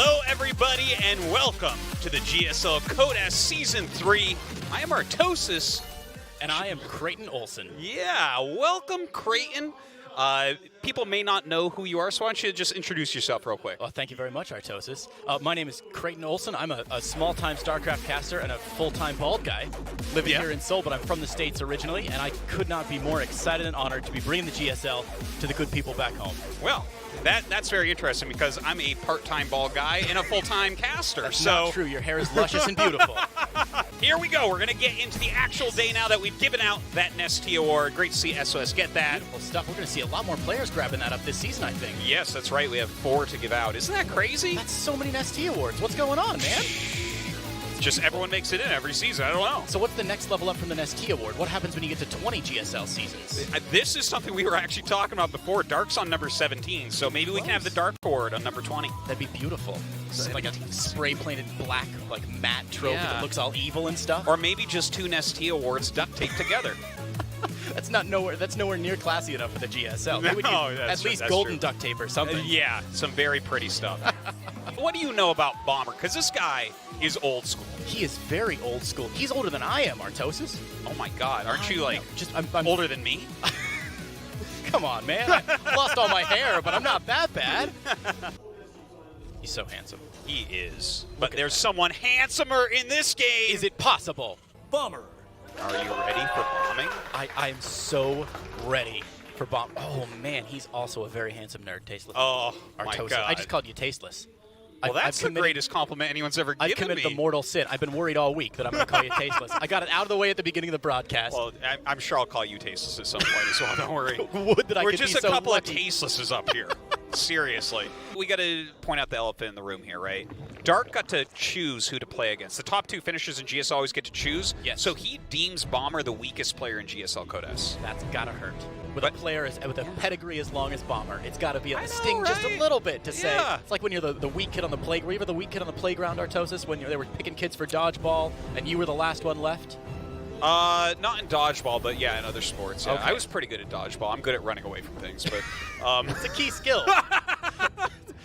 Hello, everybody, and welcome to the GSL Casting Season 3. I am Artosis. And I am Creighton Olsen. Yeah, welcome, Creighton. People may not know who you are, so why don't you just introduce yourself real quick? Well, thank you very much, Artosis. My name is Creighton Olsen. I'm a small-time StarCraft caster and a full-time bald guy living here in Seoul, but I'm from the States originally, and I could not be more excited and honored to be bringing the GSL to the good people back home. Well, that's very interesting because I'm a part-time bald guy and a full-time caster. That's not true. Your hair is luscious and beautiful. Here we go. We're going to get into the actual day now that we've given out that Nesty Award. Great to see SOS get that. Beautiful stuff. We're going to see a lot more players grabbing that up this season, I think. Yes, that's right. We have 4 to give out. Isn't that crazy? That's so many Nesty Awards. What's going on, man? Just everyone makes it in every season. I don't know. So what's the next level up from the Nesty Award? What happens when you get to 20 GSL seasons? This is something we were actually talking about before. Dark's on number 17, so maybe we can have the Dark Award on number 20. That'd be beautiful. It's like a spray-painted black, like matte trophy that looks all evil and stuff. Or maybe just 2 Nesty Awards duct taped together. That's nowhere near classy enough for the GSL. They would use at least golden duct tape or something. Yeah, some very pretty stuff. What do you know about Bomber? Because this guy is old school. He is very old school. He's older than I am, Artosis. Oh my God, aren't you like I'm older than me? Come on, man. I lost all my hair, but I'm not that bad. He's so handsome. He is. But there's someone handsomer in this game. Is it possible? Bomber. Are you ready for bombing? I'm so ready for bomb. Oh man, he's also a very handsome nerd, tasteless. Oh Artosis. my God. I just called you tasteless. Well, that's the greatest compliment anyone's ever given me. I've committed the mortal sin. I've been worried all week that I'm going to call you tasteless. I got it out of the way at the beginning of the broadcast. Well, I'm sure I'll call you tasteless at some point as well. Don't worry. Would that I We're could just be a so couple lucky. of tastelesses up here. Seriously. We got to point out the elephant in the room here, right? Dark got to choose who to play against. The top 2 finishers in GSL always get to choose. Yes. So he deems Bomber the weakest player in GSL Codas. That's gotta hurt. With a player with a pedigree as long as Bomber, it's got to be a sting right? just a little bit to say. Yeah. It's like when you're the weak kid on the playground. Were you ever the weak kid on the playground, Artosis, when they were picking kids for dodgeball and you were the last one left? Not in dodgeball, but yeah, in other sports. Yeah. Okay. I was pretty good at dodgeball. I'm good at running away from things, but It's a key skill.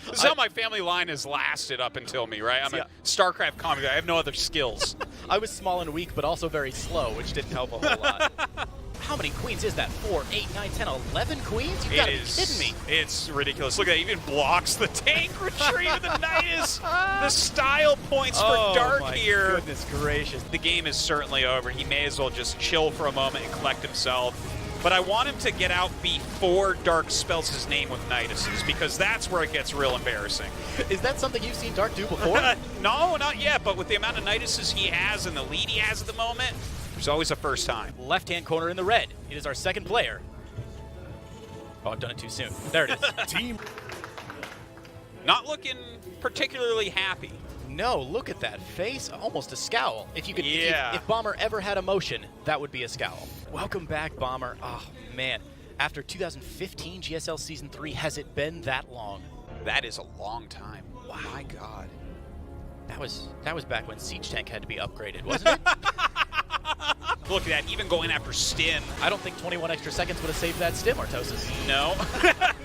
this is how my family line has lasted up until me, right? I'm a StarCraft comic guy. I have no other skills. I was small and weak, but also very slow, which didn't help a whole lot. How many queens is that? 4, 8, 9, 10, 11 queens? You gotta be kidding me. It's ridiculous. Look at that. Even blocks the tank retreat of the Nidus. The style points for Dark here. Goodness gracious. The game is certainly over. He may as well just chill for a moment and collect himself. But I want him to get out before Dark spells his name with Niduses, because that's where it gets real embarrassing. Is that something you've seen Dark do before? No, not yet. But with the amount of Niduses he has and the lead he has at the moment, there's always a first time. Left-hand corner in the red. It is our second player. Oh, I've done it too soon. There it is. Team. Not looking particularly happy. No, look at that face. Almost a scowl. If you could, if Bomber ever had emotion, that would be a scowl. Welcome back, Bomber. Oh, man. After 2015 GSL Season 3, has it been that long? That is a long time. Wow. My God. That was back when Siege Tank had to be upgraded, wasn't it? Look at that, even going after Stin. I don't think 21 extra seconds would have saved that stim, Artosis. No,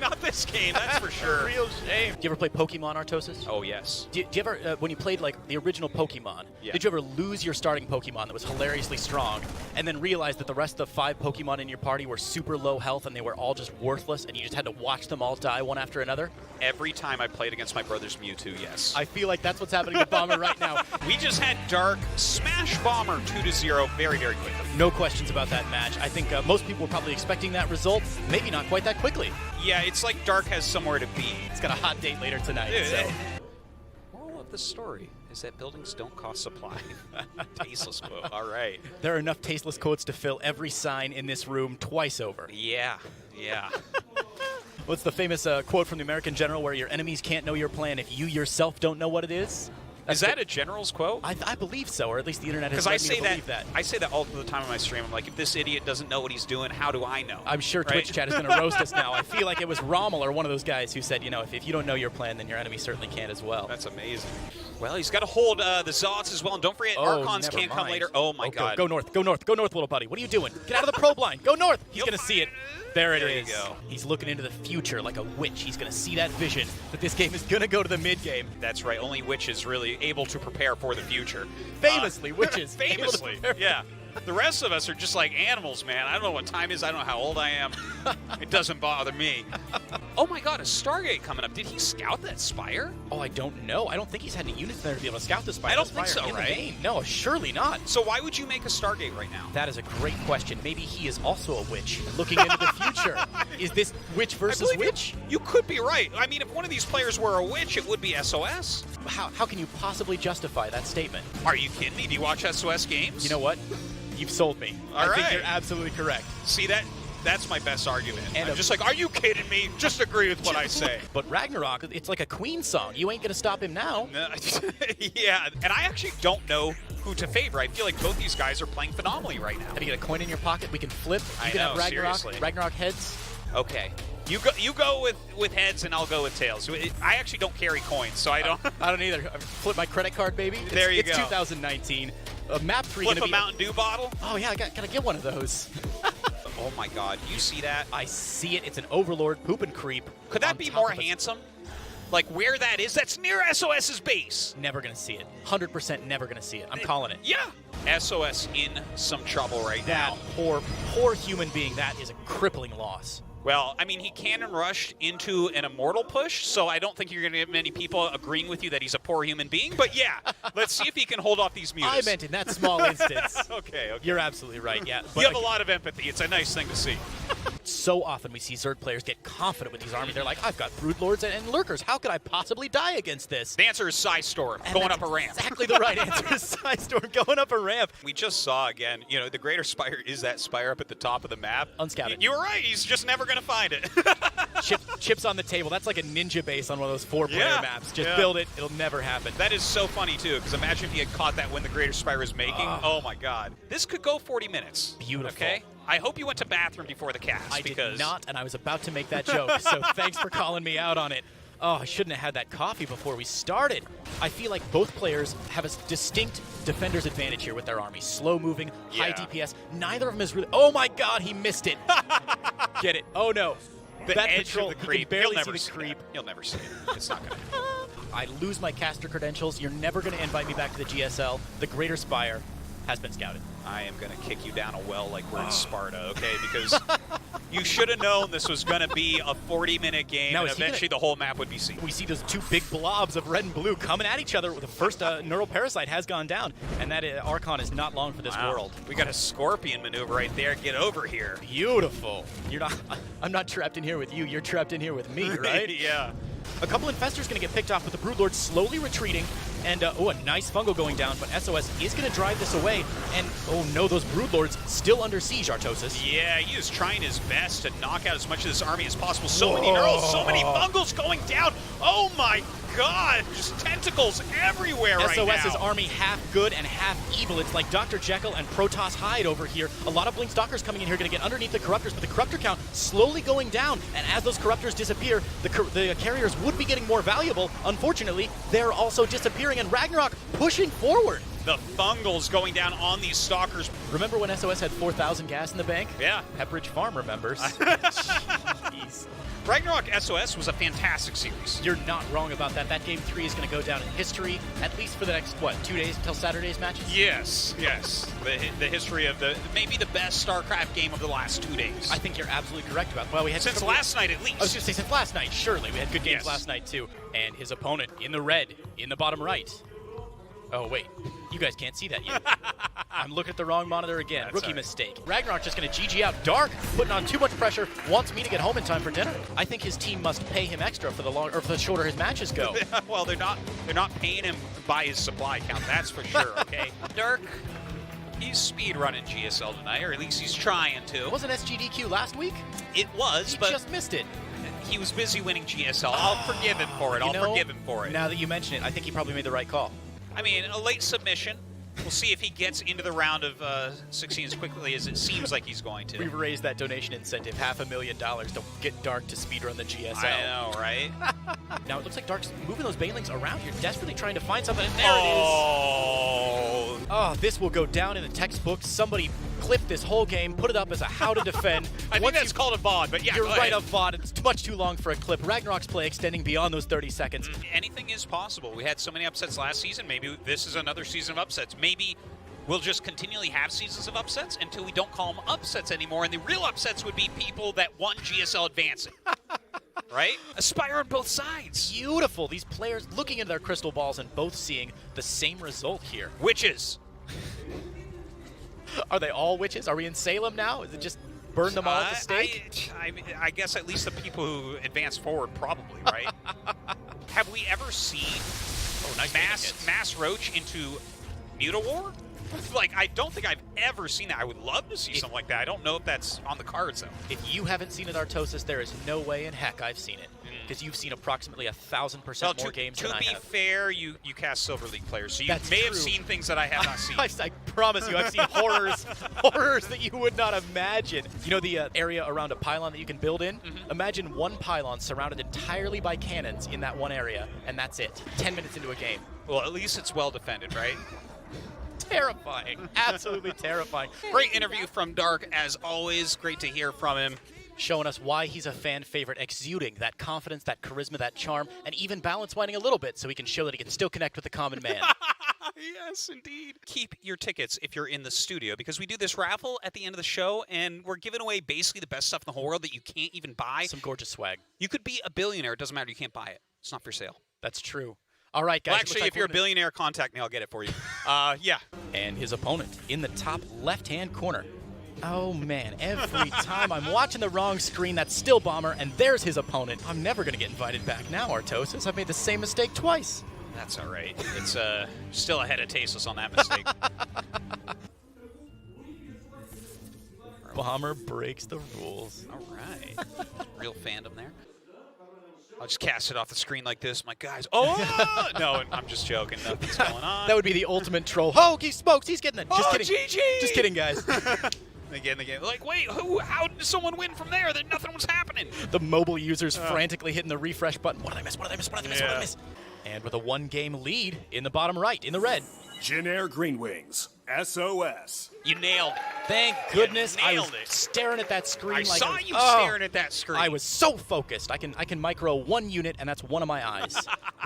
not this game, that's for sure. Real shame. Do you ever play Pokemon, Artosis? Oh, yes. Do you ever, when you played like the original Pokemon, did you ever lose your starting Pokemon that was hilariously strong and then realize that the rest of the 5 Pokemon in your party were super low health and they were all just worthless and you just had to watch them all die one after another? Every time I played against my brother's Mewtwo, yes. I feel like that's what's happening with Bomber right now. We just had Dark smash Bomber 2-0 very, very quickly. No questions about that match. I think most people were probably expecting that result, maybe not quite that quickly. Yeah, it's like Dark has somewhere to be. It's got a hot date later tonight. So. Moral of the story is that buildings don't cost supply. Tasteless quote. All right. There are enough tasteless quotes to fill every sign in this room twice over. Yeah. What's the famous quote from the American general where your enemies can't know your plan if you yourself don't know what it is? Is that a general's quote? I believe so, or at least the internet has Because led me to believe that. I say that all the time on my stream. I'm like, if this idiot doesn't know what he's doing, how do I know? I'm sure Twitch chat is going to roast us now. I feel like it was Rommel or one of those guys who said, if you don't know your plan, then your enemy certainly can as well. That's amazing. Well, he's got to hold the Zots as well, and don't forget, Archons can't come later. Oh my God. Go north, little buddy. What are you doing? Get out of the probe line. Go north. He's going to see it. There it is. You go. He's looking into the future like a witch. He's going to see that vision that this game is going to go to the mid game. That's right. Only witches really able to prepare for the future. Famously, witches. Famously, yeah. The rest of us are just like animals, man. I don't know what time it is. I don't know how old I am. It doesn't bother me. Oh my God, a Stargate coming up. Did he scout that Spire? Oh, I don't know. I don't think he's had any units there to be able to scout the Spire. I don't think so, right? No, surely not. So why would you make a Stargate right now? That is a great question. Maybe he is also a witch looking into the future. Is this witch versus witch? You could be right. I mean, if one of these players were a witch, it would be SOS. How can you possibly justify that statement? Are you kidding me? Do you watch SOS games? You know what? You've sold me. I think you're absolutely correct. See, that's my best argument. And I'm just like, are you kidding me? Just agree with what I say. But Ragnarok, it's like a Queen song. You ain't going to stop him now. Yeah, and I actually don't know who to favor. I feel like both these guys are playing phenomenally right now. Have you get a coin in your pocket? We can flip. You can have Ragnarok heads. Okay. You go with heads, and I'll go with tails. I actually don't carry coins, so I don't. I don't either. Flip my credit card, baby. There you go. It's 2019. Map 3 Flip gonna a be Mountain Dew bottle? Oh, yeah, I gotta get one of those. Oh, my God. You see that? I see it. It's an Overlord poop and creep. Could that be more handsome? Like, where that is? That's near SOS's base. Never gonna see it. 100% never gonna see it. I'm calling it. Yeah. SOS in some trouble right now. That poor human being. That is a crippling loss. Well, I mean, he cannon rushed into an immortal push, so I don't think you're going to get many people agreeing with you that he's a poor human being. But yeah, let's see if he can hold off these mutas. I meant in that small instance. Okay. You're absolutely right, yeah. You have a lot of empathy. It's a nice thing to see. So often we see Zerg players get confident with these armies. They're like, I've got Broodlords and Lurkers. How could I possibly die against this? The answer is Psystorm, going up a ramp. Exactly the right answer is Psystorm, going up a ramp. We just saw, again, the Greater Spire is that Spire up at the top of the map. Unscouted. You were right. He's just never going to find it. Chips on the table. That's like a ninja base on one of those 4-player maps. Just build it. It'll never happen. That is so funny, too, because imagine if he had caught that when the Greater Spire was making. Oh, my God. This could go 40 minutes. Beautiful. Okay? I hope you went to bathroom before the cast. I did not, and I was about to make that joke, so thanks for calling me out on it. Oh, I shouldn't have had that coffee before we started. I feel like both players have a distinct defender's advantage here with their army. Slow moving, high DPS. Neither of them is really... Oh, my God, he missed it. Get it. Oh, no. That edge of the creep. You can barely see the creep. You'll never see it. It's not going to happen. I lose my caster credentials. You're never going to invite me back to the GSL. The Greater Spire has been scouted. I am going to kick you down a well like we're in Sparta, okay? Because you should have known this was going to be a 40-minute game, and eventually the whole map would be seen. We see those two big blobs of red and blue coming at each other. The first neural parasite has gone down, and that Archon is not long for this world. We got a scorpion maneuver right there. Get over here. Beautiful. I'm not trapped in here with you. You're trapped in here with me, right? Yeah. A couple Infestors going to get picked off with the Broodlord slowly retreating. And, a nice fungal going down, but SOS is going to drive this away. And, oh no, those Broodlords still under siege, Artosis. Yeah, he is trying his best to knock out as much of this army as possible. So many neurals, so many fungals going down. Oh my God, just tentacles everywhere right now. SOS's army half good and half evil. It's like Dr. Jekyll and Protoss Hyde over here. A lot of Blink Stalkers coming in here, going to get underneath the Corruptors, but the Corruptor count slowly going down. And as those Corruptors disappear, the carriers would be getting more valuable. Unfortunately, they're also disappearing, and Ragnarok pushing forward. The fungals going down on these Stalkers. Remember when SOS had 4,000 gas in the bank? Yeah. Pepperidge Farm remembers. Jeez. Ragnarok SOS was a fantastic series. You're not wrong about that. That Game 3 is going to go down in history, at least for the next, 2 days until Saturday's matches? Yes. The history of maybe the best StarCraft game of the last 2 days. I think you're absolutely correct about that. Well, we had since last night, at least. I was going to say since last night, surely. We had good games last night, too. And his opponent in the red, in the bottom right. Oh, wait. You guys can't see that yet. I'm looking at the wrong monitor again. That's Rookie mistake. Ragnarok just going to GG out. Dark, putting on too much pressure, wants me to get home in time for dinner. I think his team must pay him extra for for the shorter his matches go. Well, they're not paying him by his supply count, that's for sure, okay? Dirk, he's speed running GSL tonight, or at least he's trying to. Wasn't SGDQ last week? It was, he but just missed it. He was busy winning GSL. I'll forgive him for it. I'll forgive him for it. Now that you mention it, I think he probably made the right call. I mean, a late submission. We'll see if he gets into the round of 16 as quickly as it seems like he's going to. We've raised that donation incentive $500,000 to get Dark to speedrun the GSL. I know, right? Now it looks like Dark's moving those banelings around here, desperately trying to find something, and there it is. Oh, this will go down in the textbook. Somebody clip this whole game, put it up as a how to defend. I think that's called a VOD, but yeah, you're right, a VOD. It's much too long for a clip. Ragnarok's play extending beyond those 30 seconds. Anything is possible. We had so many upsets last season. Maybe this is another season of upsets. Maybe we'll just continually have seasons of upsets until we don't call them upsets anymore. And the real upsets would be people that won GSL advancing. Right? Aspire on both sides. Beautiful. These players looking into their crystal balls and both seeing the same result here. Witches. Are they all witches? Are we in Salem now? Is it just burn them all at the stake? I guess at least the people who advance forward probably, right? Have we ever seen mass roach into Mutawar? Like, I don't think I've ever seen that. I would love to see something like that. I don't know if that's on the cards, though. If you haven't seen it, Artosis, there is no way in heck I've seen it. Because you've seen approximately 1,000% more games than I have. To be fair, you cast Silver League players, so you may have seen things that I have not seen. I promise you, I've seen horrors that you would not imagine. You know the area around a pylon that you can build in? Imagine one pylon surrounded entirely by cannons in that one area, and that's it. 10 minutes into a game. Well, at least it's well defended, right? Terrifying. Absolutely terrifying. Great interview from Dark, as always. Great to hear from him. Showing us why he's a fan favorite, exuding that confidence, that charisma, that charm, and even balance winding a little bit so he can show that he can still connect with the common man. Yes, indeed. Keep your tickets if you're in the studio, because we do this raffle at the end of the show, and we're giving away basically the best stuff in the whole world that you can't even buy. Some gorgeous swag. You could be a billionaire. It doesn't matter. You can't buy it. It's not for sale. That's true. All right, guys. Well, actually, if you're a billionaire, contact me. I'll get it for you. Yeah. And his opponent in the top left-hand corner. Oh, man. Every time I'm watching the wrong screen, that's still Bomber, and there's his opponent. I'm never going to get invited back now, Artosis. I've made the same mistake twice. That's all right. It's still ahead of Tasteless on that mistake. Bomber breaks the rules. All right. Real fandom there. I'll just cast it off the screen like this. My guys. Oh! No, I'm just joking. Nothing's going on. That would be the ultimate troll. Oh, he smokes. He's getting it. Just kidding. GG! Just kidding, guys. Again, the game. Like, wait, how did someone win from there? That nothing was happening. The mobile users frantically hitting the refresh button. What did I miss? What did I miss? What did I miss? What did I miss? And with a one-game lead in the bottom right, in the red. Jin Air Green Wings, SOS. You nailed it. Thank goodness. I was staring at that screen. I saw you staring at that screen. I was so focused. I can micro one unit, and that's one of my eyes.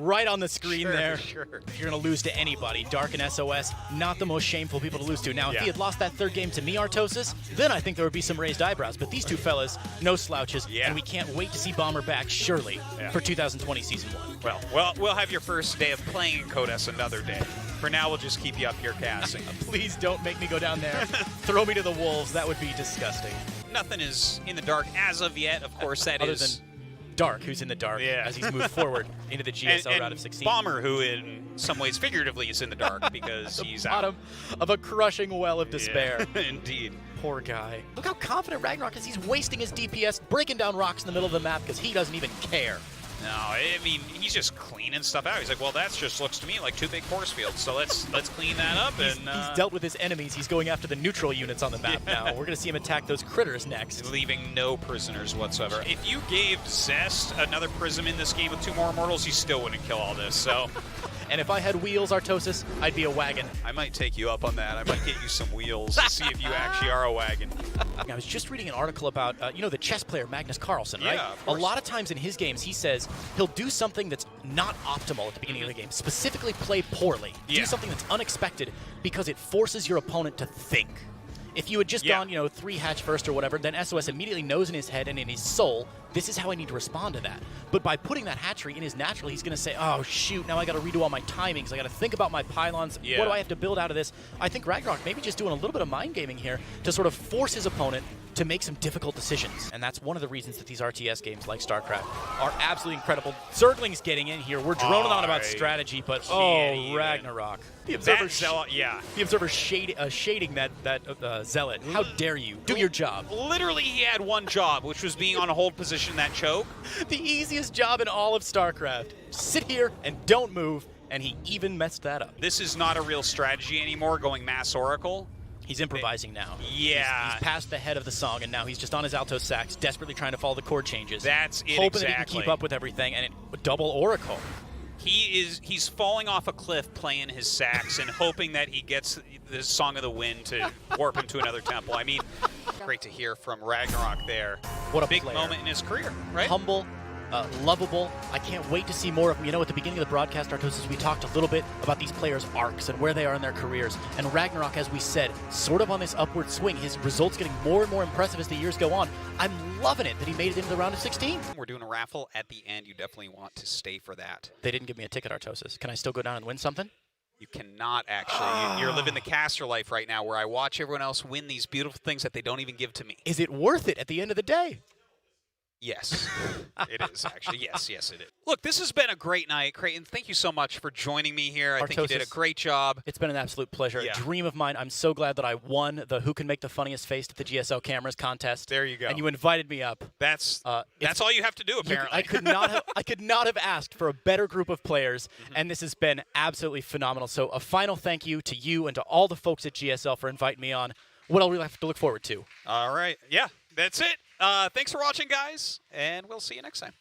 Right on the screen there. Sure. If you're going to lose to anybody, Dark and SOS, not the most shameful people to lose to. Now, if he had lost that third game to me, Artosis, then I think there would be some raised eyebrows. But these two fellas, no slouches, and we can't wait to see Bomber back, surely, for 2020 Season 1. Well, we'll have your first day of playing in Code S another day. For now, we'll just keep you up here casting. Please don't make me go down there. Throw me to the wolves. That would be disgusting. Nothing is in the dark as of yet. Of course, that Other is... than Dark, who's in the dark as he's moved forward into the GSL round of 16. Bomber, who in some ways figuratively is in the dark because he's bottom of a crushing well of despair. Indeed. Poor guy. Look how confident Ragnarok is. He's wasting his DPS, breaking down rocks in the middle of the map because he doesn't even care. No, I mean, he's just cleaning stuff out. He's like, well, that just looks to me like two big force fields, so let's clean that up. He's dealt with his enemies. He's going after the neutral units on the map now. We're going to see him attack those critters next. Leaving no prisoners whatsoever. If you gave Zest another prism in this game with 2 more immortals, he still wouldn't kill all this, so... And if I had wheels, Artosis, I'd be a wagon. I might take you up on that. I might get you some wheels to see if you actually are a wagon. I was just reading an article about, the chess player Magnus Carlsen, right? Yeah, of course. A lot of times in his games, he says he'll do something that's not optimal at the beginning of the game, specifically play poorly. Do something that's unexpected because it forces your opponent to think. If you had just gone, 3 hatch first or whatever, then SOS immediately knows in his head and in his soul, this is how I need to respond to that. But by putting that hatchery in his natural, he's going to say, oh, shoot, now I got to redo all my timings. I got to think about my pylons. What do I have to build out of this? I think Ragnarok maybe just doing a little bit of mind gaming here to sort of force his opponent to make some difficult decisions. And that's one of the reasons that these RTS games like StarCraft are absolutely incredible. Zergling's getting in here. We're droning on about strategy, but Ragnarok. The Observer, the Observer shading that Zealot. How dare you? Do your job. Literally, he had one job, which was being on a hold position that choke. The easiest job in all of StarCraft. Sit here and don't move, and he even messed that up. This is not a real strategy anymore, going Mass Oracle. He's improvising now. Yeah. He's past the head of the song, and now he's just on his alto sax, desperately trying to follow the chord changes. That's it, hoping that he can keep up with everything, and double Oracle. He's falling off a cliff playing his sax and hoping that he gets the Song of the Wind to warp him to another temple. I mean, great to hear from Ragnarok there. What a big player. moment in his career, right? Humble, lovable. I can't wait to see more of him. You know, at the beginning of the broadcast, Artosis, we talked a little bit about these players' arcs and where they are in their careers. And Ragnarok, as we said, sort of on this upward swing. His results getting more and more impressive as the years go on. I'm loving it that he made it into the round of 16. We're doing a raffle at the end. You definitely want to stay for that. They didn't give me a ticket, Artosis. Can I still go down and win something? You cannot actually. You're living the caster life right now where I watch everyone else win these beautiful things that they don't even give to me. Is it worth it at the end of the day? Yes, it is actually. Yes, it is. Look, this has been a great night. Creighton, thank you so much for joining me here. I think you did a great job. It's been an absolute pleasure. Yeah. A dream of mine. I'm so glad that I won the Who Can Make the Funniest Face at the GSL Cameras contest. There you go. And you invited me up. That's all you have to do, apparently. I could not have asked for a better group of players, and this has been absolutely phenomenal. So a final thank you to you and to all the folks at GSL for inviting me on. What I'll really have to look forward to. All right. Yeah, that's it. Thanks for watching, guys, and we'll see you next time.